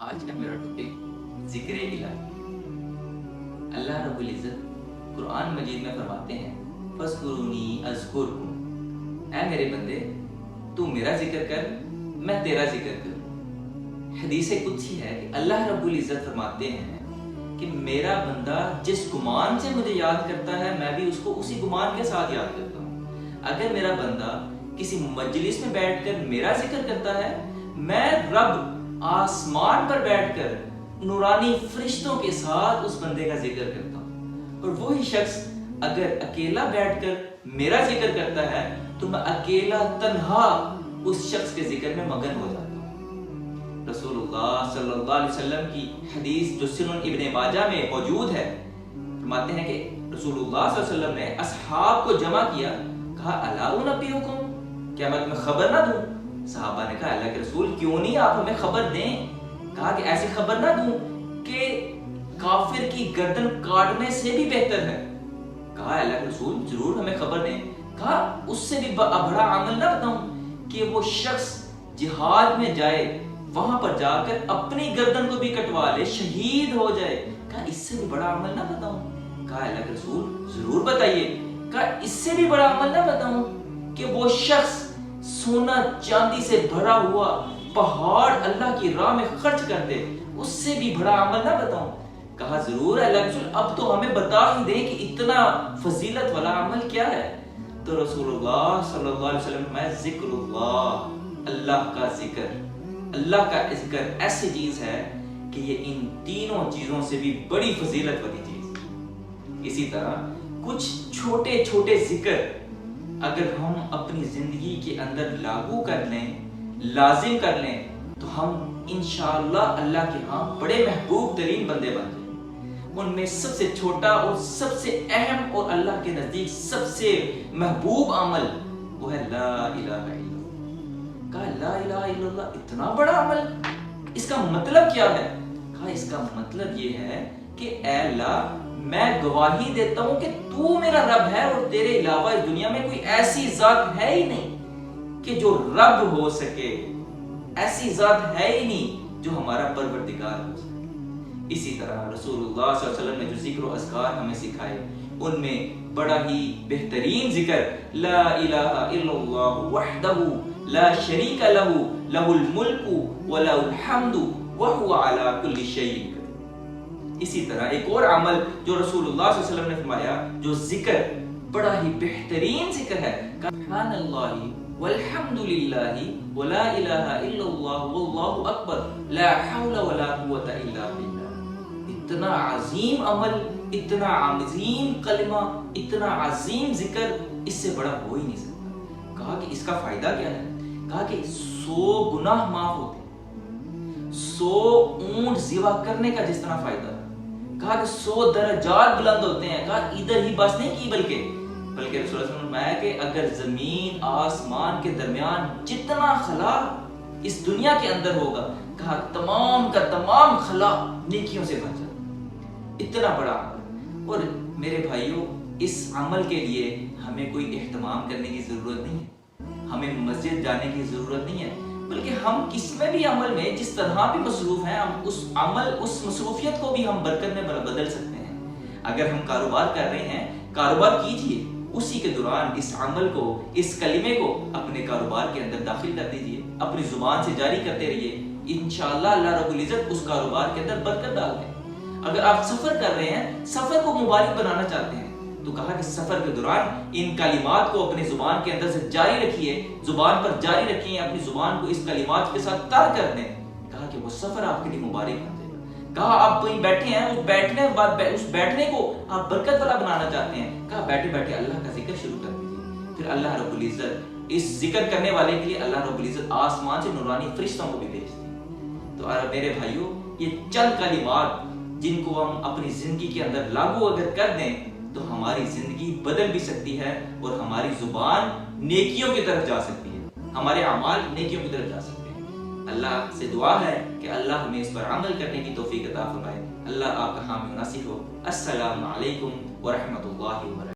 آج کا میرا ٹاپک ذکر الہی۔ اللہ رب العزت قرآن مجید میں فرماتے ہیں فَاذْكُرُونِي أَذْكُرْكُمْ، اے میرے بندے تو میرا ذکر کر میں تیرا ذکر کروں۔ حدیث قدسی ہے کہ اللہ رب العزت فرماتے ہیں کہ میرا بندہ جس گمان سے مجھے یاد کرتا ہے میں بھی اس کو اسی گمان کے ساتھ یاد کرتا ہوں۔ اگر میرا بندہ کسی مجلس میں بیٹھ کر میرا ذکر کرتا ہے، میں رب آسمان پر بیٹھ کر نورانی فرشتوں کے ساتھ اس بندے کا ذکر کرتا ہوں۔ اور وہی شخص اگر اکیلا بیٹھ کر میرا ذکر کرتا ہے تو میں اکیلا تنہا اس شخص کے ذکر میں مگن ہو جاتا ہوں۔ رسول اللہ صلی اللہ علیہ وسلم کی حدیث جو سنن ابن ماجہ میں موجود ہے، فرماتے ہیں کہ رسول اللہ صلی اللہ علیہ وسلم نے اصحاب کو جمع کیا، کہا الا انبئکم، کیا میں تمہیں خبر نہ دوں؟ صحابہ نے کہا اللہ کے رسول کیوں نہیں، آپ ہمیں خبر دیں۔ کہا کہ ایسی خبر نہ دوں کہ کافر کی گردن کاٹنے سے بھی بہتر ہے۔ کہا اللہ کے رسول ضرور ہمیں خبر دیں۔ کہا اس سے بھی بڑا عمل نہ بتاؤں کہ وہ شخص جہاد میں جائے، وہاں پر جا کر اپنی گردن کو بھی کٹوا لے، شہید ہو جائے۔ کہا اس سے بھی بڑا عمل نہ بتاؤں؟ کہا اللہ کے رسول ضرور بتائیے۔ کہا اس سے بھی بڑا عمل نہ بتاؤں کہ وہ شخص سونا چاندی سے بھرا ہوا پہاڑ اللہ کی راہ میں خرچ کر دے، اس سے بھی بڑا عمل نہ بتاؤں؟ کہا ضرور اللہ کے رسول، اب تو ہمیں بتا ہی دیں کہ اتنا فضیلت والا عمل کیا ہے۔ تو رسول اللہ صلی اللہ علیہ وسلم میں ذکر اللہ کا ذکر، اللہ کا ذکر ایسی چیز ہے کہ یہ ان تینوں چیزوں سے بھی بڑی فضیلت والی چیز ہے۔ اسی طرح کچھ چھوٹے چھوٹے ذکر اگر ہم اپنی زندگی کے اندر لاگو کر لیں، لازم کر لیں، تو ہم انشاءاللہ اللہ کے ہاں بڑے محبوب ترین بندے بن جائیں۔ ان میں سب سے چھوٹا اور سب سے اہم اور اللہ کے نزدیک سب سے محبوب عمل وہ ہے لا الہ الا اللہ۔ کہا لا الہ الا اللہ اتنا بڑا عمل، اس کا مطلب کیا ہے؟ کہا اس کا مطلب یہ ہے کہ اے اللہ میں گواہی دیتا ہوں کہ تو میرا رب ہے اور تیرے علاوہ اس دنیا میں کوئی ایسی ذات ہے ہی نہیں کہ جو رب ہو سکے، ایسی ذات ہے ہی نہیں جو ہمارا پروردگار ہو سکے۔ اسی طرح رسول اللہ صلی اللہ علیہ وسلم نے جو ذکر و اذکار ہمیں سکھائے، ان میں بڑا ہی بہترین ذکر لا الہ الا اللہ وحدہ لا شریک لہ لہ الملک ولہ الحمد وہو علی کل شیء قدیر۔ اسی طرح ایک اور عمل جو رسول اللہ صلی اللہ علیہ وسلم نے فرمایا، جو ذکر بڑا ہی بہترین ذکر ہے، سبحان اللہ والحمد للہ ولا الہ الا اللہ واللہ اکبر لا حول ولا قوۃ الا باللہ۔ اتنا عظیم عمل، اتنا عظیم کلمہ، اتنا عظیم ذکر، اس سے بڑا ہو ہی نہیں سکتا۔ کہا کہ اس کا فائدہ کیا ہے؟ کہا کہ 100 گناہ معاف ہوتے، 100 اونٹ ذبح کرنے کا جس طرح فائدہ ہے۔ کہا کہ 100 درجات بلند ہوتے ہیں۔ کہا ادھر ہی بس نہیں کی بلکہ رسول اللہ صلی اللہ علیہ وسلم نے کہ اگر زمین آسمان کے درمیان جتنا خلا اس دنیا کے اندر ہوگا، کہا تمام کا تمام خلا نیکیوں سے بھر جائے۔ اتنا بڑا عمل۔ اور میرے بھائیوں، اس عمل کے لیے ہمیں کوئی اہتمام کرنے کی ضرورت نہیں ہے، ہمیں مسجد جانے کی ضرورت نہیں ہے، بلکہ ہم کس میں بھی عمل میں جس طرح بھی مصروف ہیں، ہم اس عمل، اس مصروفیت کو بھی ہم برکت میں بدل سکتے ہیں۔ اگر ہم کاروبار کر رہے ہیں، کاروبار کیجئے، اسی کے دوران اس عمل کو، اس کلمے کو اپنے کاروبار کے اندر داخل کر دیجئے، اپنی زبان سے جاری کرتے رہیے، انشاءاللہ اللہ رب العزت اس کاروبار کے اندر برکت ڈال دیں۔ اگر آپ سفر کر رہے ہیں، سفر کو مبارک بنانا چاہتے ہیں، تو کہا کہ سفر کے دوران ان کلمات کو اپنی زبان کے اندر سے جاری رکھیے، زبان پر جاری رکھیں، اپنی زبان کو اس کلمات کے ساتھ تر کر دیں۔ کہا کہ وہ سفر آپ کے لیے مبارک بن جائے گا۔ کہا آپ کہیں بیٹھے ہیں، اس بیٹھنے کو آپ برکت والا بنانا چاہتے ہیں، کہا بیٹھے بیٹھے اللہ کا ذکر شروع کر دیجیے، پھر اللہ رب العزت اس ذکر کرنے والے کے لیے اللہ رب العزت آسمان سے نورانی فرشتوں کو بھی بھیجتے ہیں۔ تو میرے بھائیوں، یہ چند کلمات جن کو ہم اپنی زندگی کے اندر لاگو اگر کر دیں تو ہماری زندگی بدل بھی سکتی ہے اور ہماری زبان نیکیوں کی طرف جا سکتی ہے، ہمارے اعمال نیکیوں کی طرف جا سکتے ہیں۔ اللہ سے دعا ہے کہ اللہ ہمیں اس پر عمل کرنے کی توفیق عطا فرمائے۔ اللہ آپ کا حامی و ناصر ہو۔ السلام علیکم ورحمۃ اللہ وبرکاتہ۔